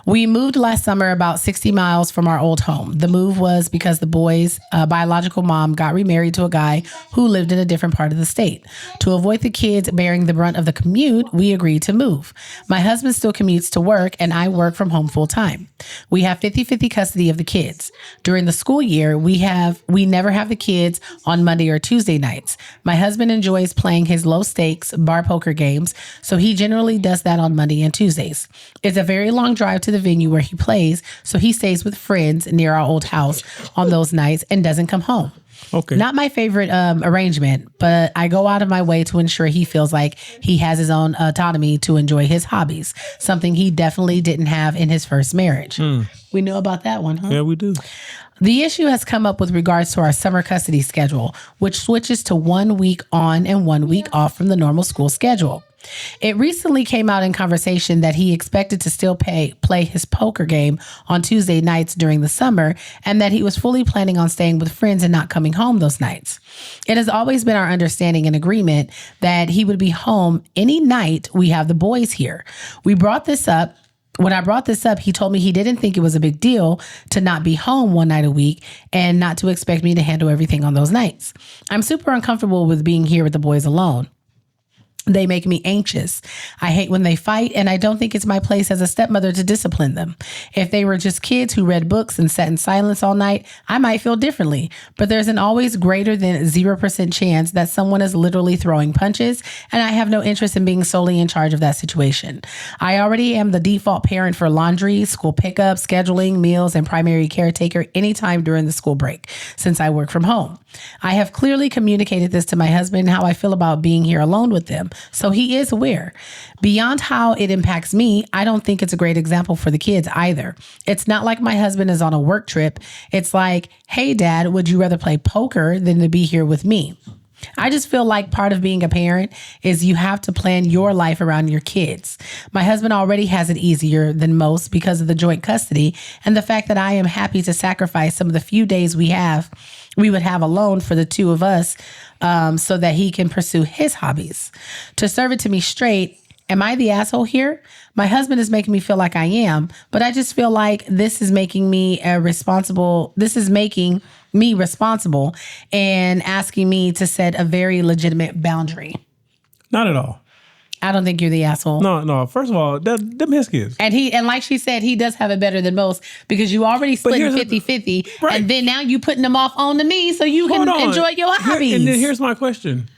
we moved last summer about 60 miles from our old home. The move was because the boys' biological mom got remarried to a guy who lived in a different part of the state. To avoid the kids bearing the brunt of the commute, we agreed to move. My husband still commutes to work, and I work from home full time. We have 50-50 custody of the kids. During the school year, we never have the kids on Monday or Tuesday nights. My husband enjoys playing his low stakes bar poker games, so he generally does that on Monday and Tuesdays. It's a very long drive to the venue where he plays, so he stays with friends near our old house on those nights and doesn't come home. Okay. Not my favorite arrangement, but I go out of my way to ensure he feels like he has his own autonomy to enjoy his hobbies, something he definitely didn't have in his first marriage. We know about that one, huh? Yeah, we do. The issue has come up with regards to our summer custody schedule, which switches to 1 week on and 1 week off from the normal school schedule. It recently came out in conversation that he expected to still play his poker game on Tuesday nights during the summer, and that he was fully planning on staying with friends and not coming home those nights. It has always been our understanding and agreement that he would be home any night we have the boys here. When I brought this up, he told me he didn't think it was a big deal to not be home one night a week and not to expect me to handle everything on those nights. I'm super uncomfortable with being here with the boys alone. They make me anxious. I hate when they fight, and I don't think it's my place as a stepmother to discipline them. If they were just kids who read books and sat in silence all night, I might feel differently. But there's an always greater than 0% chance that someone is literally throwing punches, and I have no interest in being solely in charge of that situation. I already am the default parent for laundry, school pickup, scheduling, meals, and primary caretaker anytime during the school break, since I work from home. I have clearly communicated this to my husband, how I feel about being here alone with them, So he is aware. Beyond how it impacts me, I don't think it's a great example for the kids either. It's not like my husband is on a work trip. It's like, hey, Dad, would you rather play poker than to be here with me? I just feel like part of being a parent is you have to plan your life around your kids. My husband already has it easier than most because of the joint custody and the fact that I am happy to sacrifice some of the few days we would have alone for the two of us so that he can pursue his hobbies. To serve it to me straight, am I the asshole here? My husband is making me feel like I am, but I just feel like this is making me responsible and asking me to set a very legitimate boundary. Not at all. I don't think you're the asshole. No. First of all, them his kids. And like she said, he does have it better than most because you already split 50-50. Right. And then now you putting them off on to me so you can enjoy your hobbies. And then here's my question.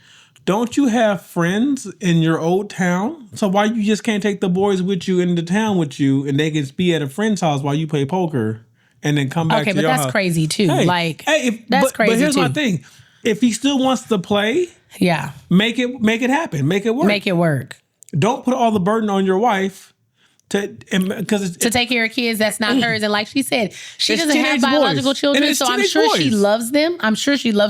Don't you have friends in your old town? So why you just can't take the boys with you into town with you and they can be at a friend's house while you play poker and then come back to your house? Okay, but that's crazy too. Crazy But here's too. my thing. If he still wants to play, make it happen. Make it work. Make it work. Don't put all the burden on your wife to take care of kids that's not hers. And like she said, she doesn't have teenage biological boys. children, so I'm sure she loves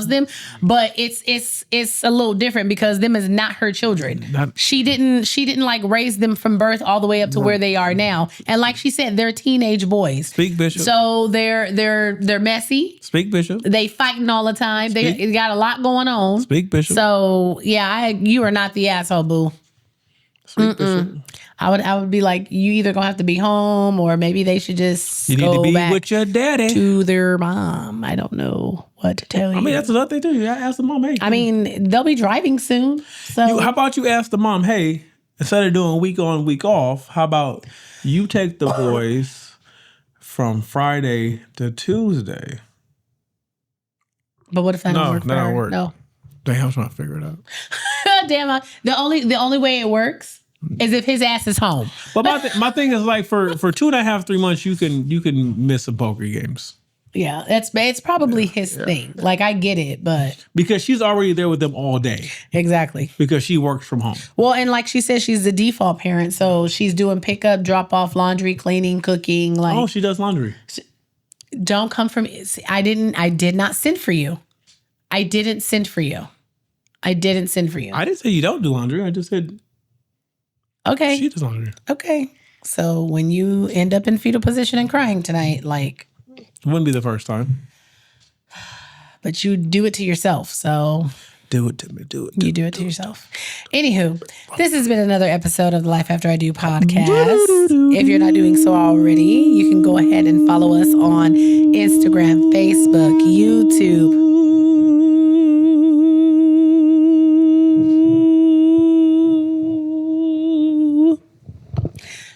them. But it's a little different because them is not her children. She didn't like raise them from birth all the way up to where they are now. And like she said, they're teenage boys. Speak, Bishop. So they're messy. Speak, Bishop. They fighting all the time. They got a lot going on. Speak, Bishop. So yeah, you are not the asshole, boo. Speak, Bishop. I would be like, you either gonna have to be home or maybe they should just need go to be back with your daddy to their mom. I don't know what to tell you. I mean, that's another thing too. You ask the mom, hey. I mean, they'll be driving soon. So how about you ask the mom, hey, instead of doing week on, week off, how about you take the boys from Friday to Tuesday? But what if that don't work? That don't work. No. Damn, I'm trying to figure it out. Damn, the only way it works is if his ass is home. But my thing is like for 2.5, 3 months, you can miss some poker games. Yeah, it's probably his thing. Like I get it, but because she's already there with them all day. Exactly. Because she works from home. Well, and like she said, she's the default parent, so she's doing pickup, drop off, laundry, cleaning, cooking. Like she does laundry. Don't come from. I did not send for you. I didn't send for you. I didn't say you don't do laundry. I just said. Okay. She does laundry. Okay. So when you end up in fetal position and crying tonight, like. It wouldn't be the first time. But you do it to yourself, so. Do it to me. Do it. You do it to yourself. Anywho, this has been another episode of the Life After I Do podcast. If you're not doing so already, you can go ahead and follow us on Instagram, Facebook, YouTube.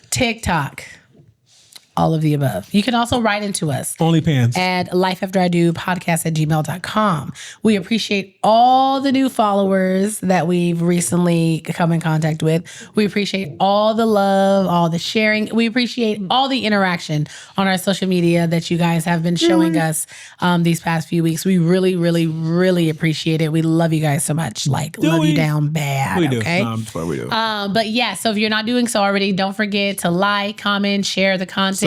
TikTok, all of the above. You can also write into us. OnlyPants. At lifeafteridopodcast@gmail.com. We appreciate all the new followers that we've recently come in contact with. We appreciate all the love, all the sharing. We appreciate all the interaction on our social media that you guys have been showing us these past few weeks. We really, really, really appreciate it. We love you guys so much. Like, love you down bad. We do. Okay? We do. But yeah, so if you're not doing so already, don't forget to like, comment, share the content.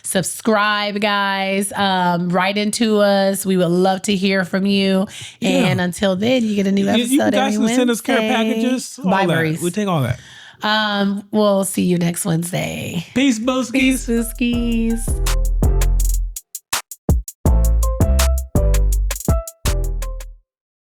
Subscribe, guys. Write into us. We would love to hear from you. Yeah. And until then, you get a new episode you guys every can Wednesday. send us care packages. Bye, Maurice. We take all that. We'll see you next Wednesday. Peace, Booskies. Peace, Booskies.